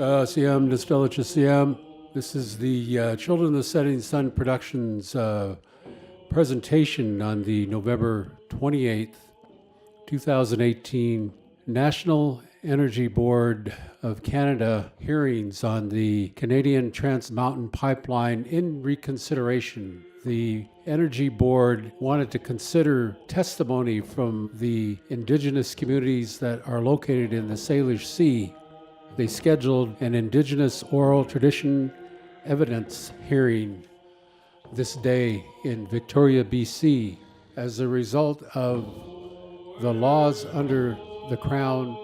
Siam, Nostalgia Siam. This is the Children of the Setting Sun Productions presentation on the November 28th, 2018 National Energy Board of Canada hearings on the Canadian Trans Mountain Pipeline in reconsideration. The Energy Board wanted to consider testimony from the Indigenous communities that are located in the Salish Sea. They scheduled an Indigenous oral tradition evidence hearing this day in Victoria, BC, as a result of the laws under the Crown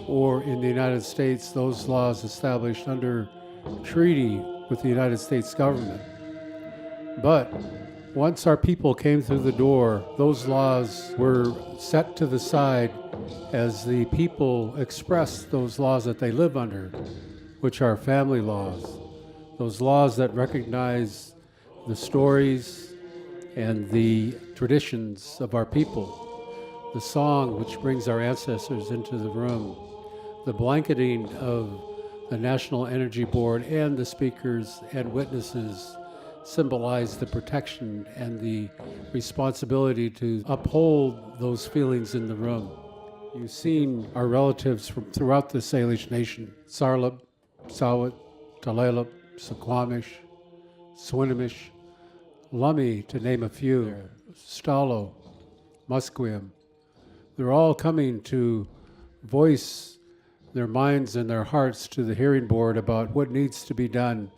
or in the United States, those laws established under treaty with the United States government. But once our people came through the door, those laws were set to the side as the people expressed those laws that they live under, which are family laws, those laws that recognize the stories and the traditions of our people, the song which brings our ancestors into the room, the blanketing of the National Energy Board and the speakers and witnesses symbolize the protection and the responsibility to uphold those feelings in the room. You've seen our relatives from throughout the Salish Nation, Tsartlip, Sawat, Tulalip, Suquamish, Swinomish, Lummi, to name a few, Stalo, Musqueam. They're all coming to voice their minds and their hearts to the hearing board about what needs to be done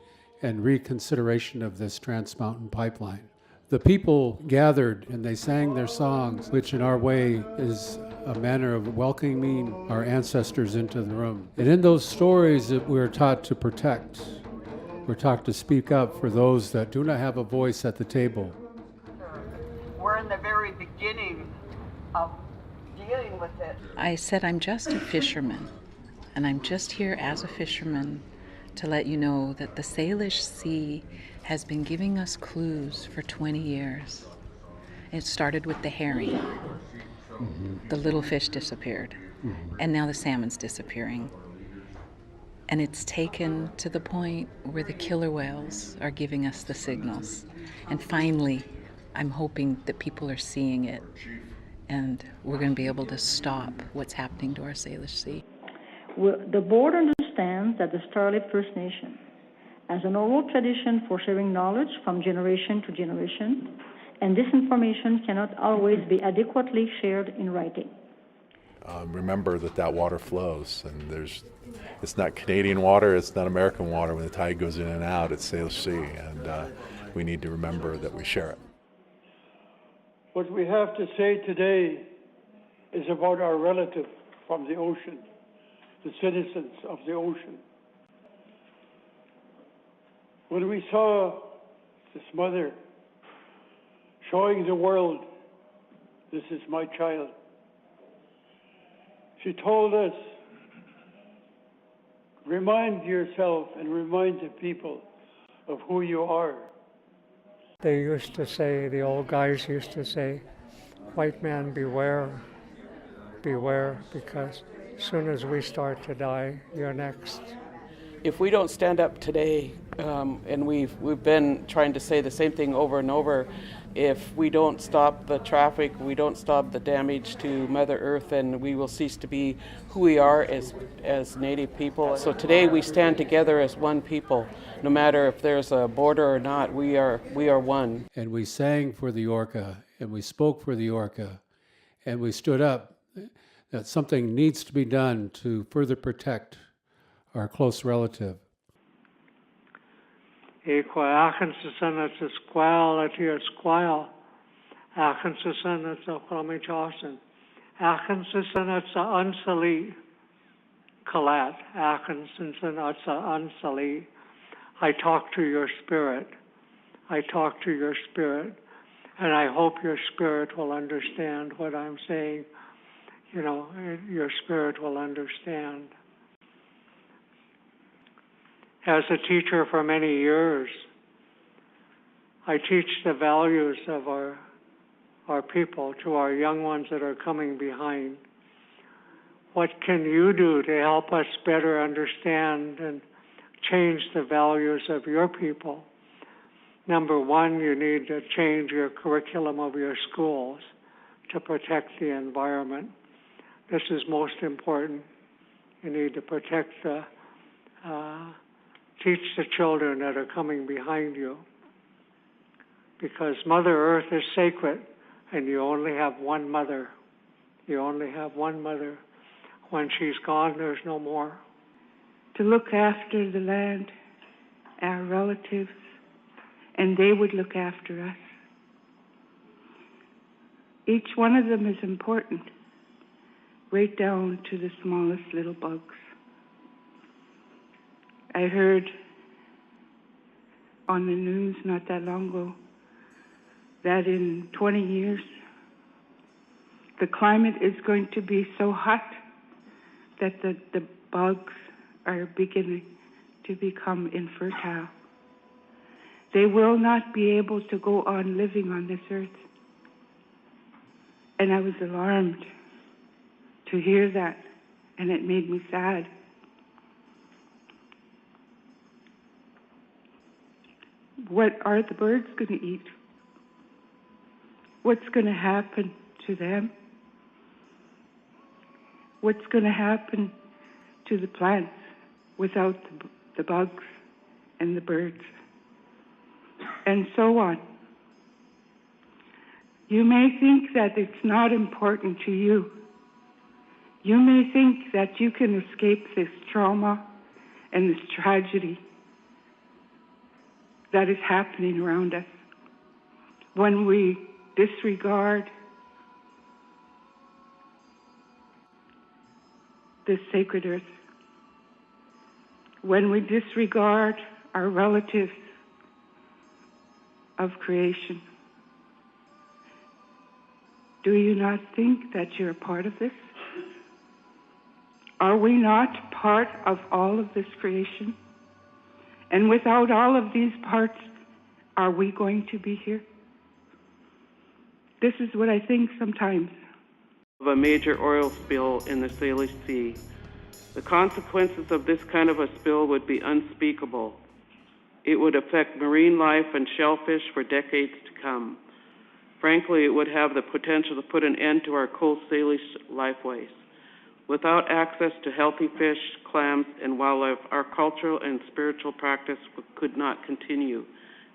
and reconsideration of this Trans Mountain Pipeline. The people gathered and they sang their songs, which in our way is a manner of welcoming our ancestors into the room. And in those stories that we're taught to protect, we're taught to speak up for those that do not have a voice at the table. We're in the very beginning of dealing with it. I said I'm just a fisherman, and I'm just here as a fisherman to let you know that the Salish Sea has been giving us clues for 20 years. It started with the herring. The little fish disappeared, and now the salmon's disappearing. And it's taken to the point where the killer whales are giving us the signals. And finally, I'm hoping that people are seeing it, and we're going to be able to stop what's happening to our Salish Sea. The board understands that the Tsartlip First Nation has an oral tradition for sharing knowledge from generation to generation, and this information cannot always be adequately shared in writing. Remember that water flows, and it's not Canadian water, it's not American water. When the tide goes in and out, it's Salish Sea, and we need to remember that we share it. What we have to say today is about our relative from the ocean, the citizens of the ocean. When we saw this mother showing the world, this is my child, she told us, remind yourself and remind the people of who you are. They used to say, the old guys used to say, white man beware, beware, because as soon as we start to die, you're next. If we don't stand up today, and we've been trying to say the same thing over and over, if we don't stop the traffic, we don't stop the damage to Mother Earth, and we will cease to be who we are as Native people. So today we stand together as one people. No matter if there's a border or not, we are one. And we sang for the Orca, and we spoke for the Orca, and we stood up that something needs to be done to further protect our close relative. Achansasan at a squall at your squall. Achansasan at a chromichasan. Achansasan at a unsali. Kalat. Achansasan at a unsali. I talk to your spirit. I talk to your spirit. And I hope your spirit will understand what I'm saying. You know, your spirit will understand. As a teacher for many years, I teach the values of our people to our young ones that are coming behind. what can you do to help us better understand and change the values of your people? Number one, you need to change your curriculum of your schools to protect the environment. This is most important. You need to teach the children that are coming behind you, because Mother Earth is sacred, and you only have one mother. You only have one mother. When she's gone, there's no more. To look after the land, our relatives, and they would look after us. Each one of them is important, right down to the smallest little bugs. I heard on the news not that long ago that in 20 years, the climate is going to be so hot that the bugs are beginning to become infertile. They will not be able to go on living on this earth. And I was alarmed to hear that, and it made me sad. What are the birds going to eat? What's going to happen to them? What's going to happen to the plants without the bugs and the birds? And so on. You may think that it's not important to you. You may think that you can escape this trauma and this tragedy that is happening around us when we disregard this sacred earth, when we disregard our relatives of creation. Do you not think that you're a part of this? Are we not part of all of this creation? And without all of these parts, are we going to be here? This is what I think sometimes. Of a major oil spill in the Salish Sea. The consequences of this kind of a spill would be unspeakable. It would affect marine life and shellfish for decades to come. Frankly, it would have the potential to put an end to our coast Salish lifeways. Without access to healthy fish, clams, and wildlife, our cultural and spiritual practice could not continue.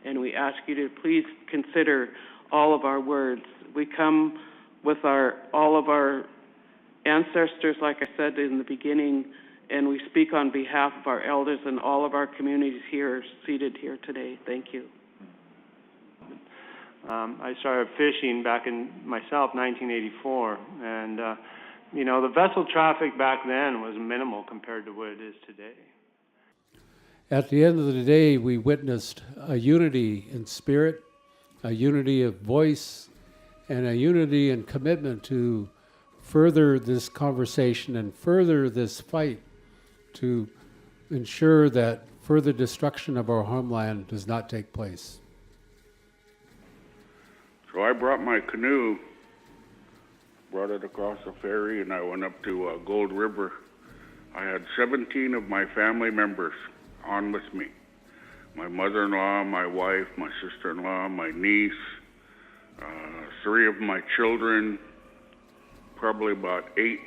And we ask you to please consider all of our words. We come with all of our ancestors, like I said in the beginning, and we speak on behalf of our elders and all of our communities here, seated here today. Thank you. I started fishing back in 1984, and the vessel traffic back then was minimal compared to what it is today. At the end of the day, we witnessed a unity in spirit, a unity of voice, and a unity and commitment to further this conversation and further this fight to ensure that further destruction of our homeland does not take place. So I brought my canoe, brought it across the ferry, and I went up to Gold River. I had 17 of my family members on with me. My mother-in-law, my wife, my sister-in-law, my niece, 3 of my children, probably about 8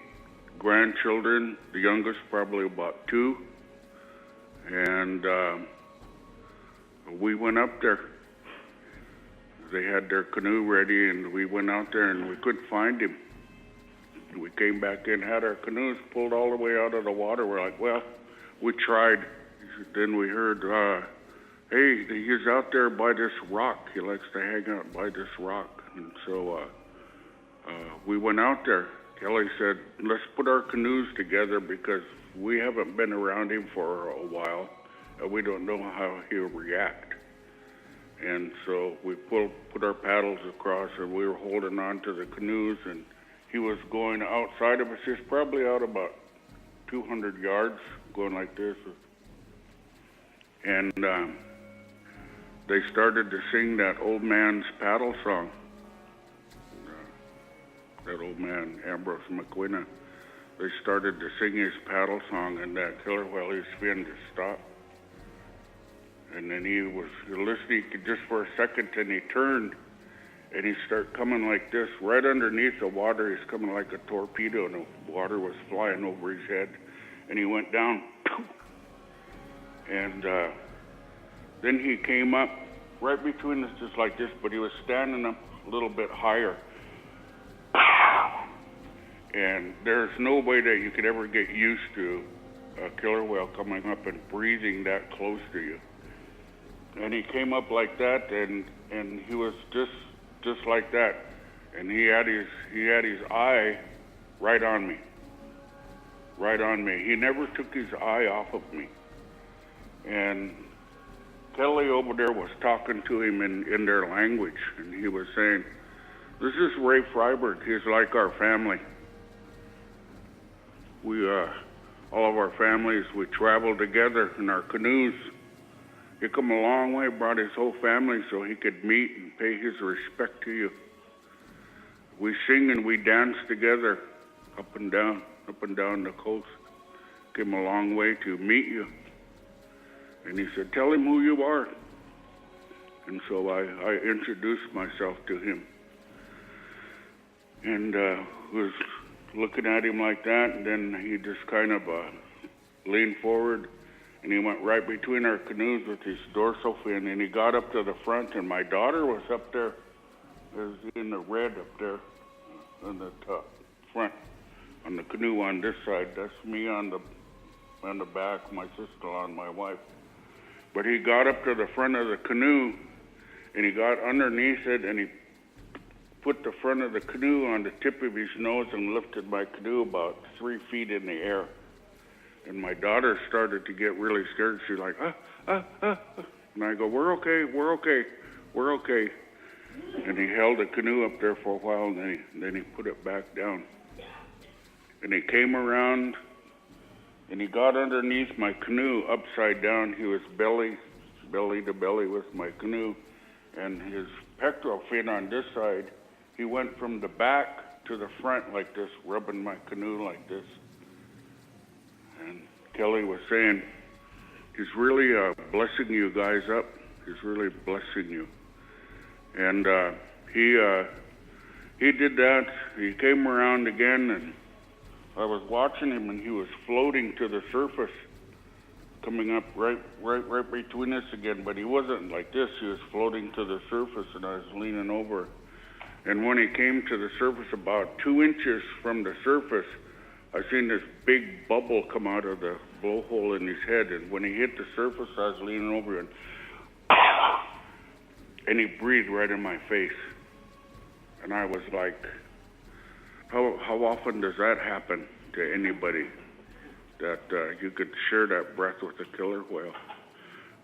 grandchildren, the youngest probably about 2. And we went up there. They had their canoe ready, and we went out there, and we couldn't find him. We came back in, had our canoes pulled all the way out of the water. We're like, well, we tried. Then we heard, hey, he's out there by this rock. He likes to hang out by this rock. And so we went out there. Kelly said, let's put our canoes together because we haven't been around him for a while, and we don't know how he'll react. And so we put our paddles across, and we were holding on to the canoes, and he was going outside of us. He's probably out about 200 yards, going like this. And they started to sing that old man's paddle song. That old man, Ambrose McQuina, they started to sing his paddle song, and that killer whale, his fin just stopped. And then he was listening just for a second, and he turned, and he started coming like this, right underneath the water. He's coming like a torpedo, and the water was flying over his head, and he went down. And then he came up right between us just like this, but he was standing up a little bit higher. And there's no way that you could ever get used to a killer whale coming up and breathing that close to you. And he came up like that, and he was just like that. And he had his eye right on me. Right on me. He never took his eye off of me. And Kelly over there was talking to him in their language, and he was saying, "This is Ray Freiberg. He's like our family. We, all of our families, we traveled together in our canoes. He come a long way, brought his whole family so he could meet and pay his respect to you. We sing and we dance together up and down the coast. Came a long way to meet you." And he said, "Tell him who you are." And so I introduced myself to him. And was looking at him like that, and then he just kind of leaned forward, and he went right between our canoes with his dorsal fin, and he got up to the front, and my daughter was up there, was in the red up there on the top front, on the canoe on this side. That's me on the back, my sister-in-law and my wife. But he got up to the front of the canoe, and he got underneath it, and he put the front of the canoe on the tip of his nose and lifted my canoe about 3 feet in the air. And my daughter started to get really scared. She's like, And I go, we're okay. And he held the canoe up there for a while, and then he put it back down. And he came around, and he got underneath my canoe upside down. He was belly to belly with my canoe. And his pectoral fin on this side, he went from the back to the front like this, rubbing my canoe like this. And Kelly was saying, he's really blessing you guys up. He's really blessing you. And he did that. He came around again, and I was watching him, and he was floating to the surface, coming up right between us again. But he wasn't like this. He was floating to the surface, and I was leaning over. And when he came to the surface, about 2 inches from the surface, I seen this big bubble come out of the blowhole in his head. And when he hit the surface, I was leaning over, and he breathed right in my face. And I was like, how often does that happen to anybody, that you could share that breath with a killer whale?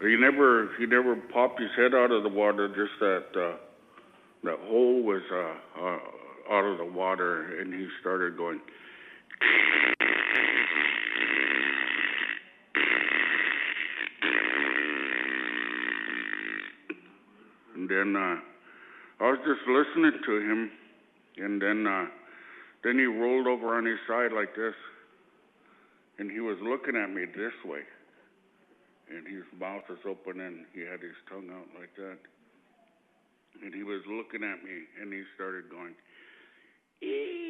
He never popped his head out of the water, just that hole was out of the water, and he started going. And then I was just listening to him, and then he rolled over on his side like this, and he was looking at me this way, and his mouth was open, and he had his tongue out like that. And he was looking at me, and he started going, "Ee."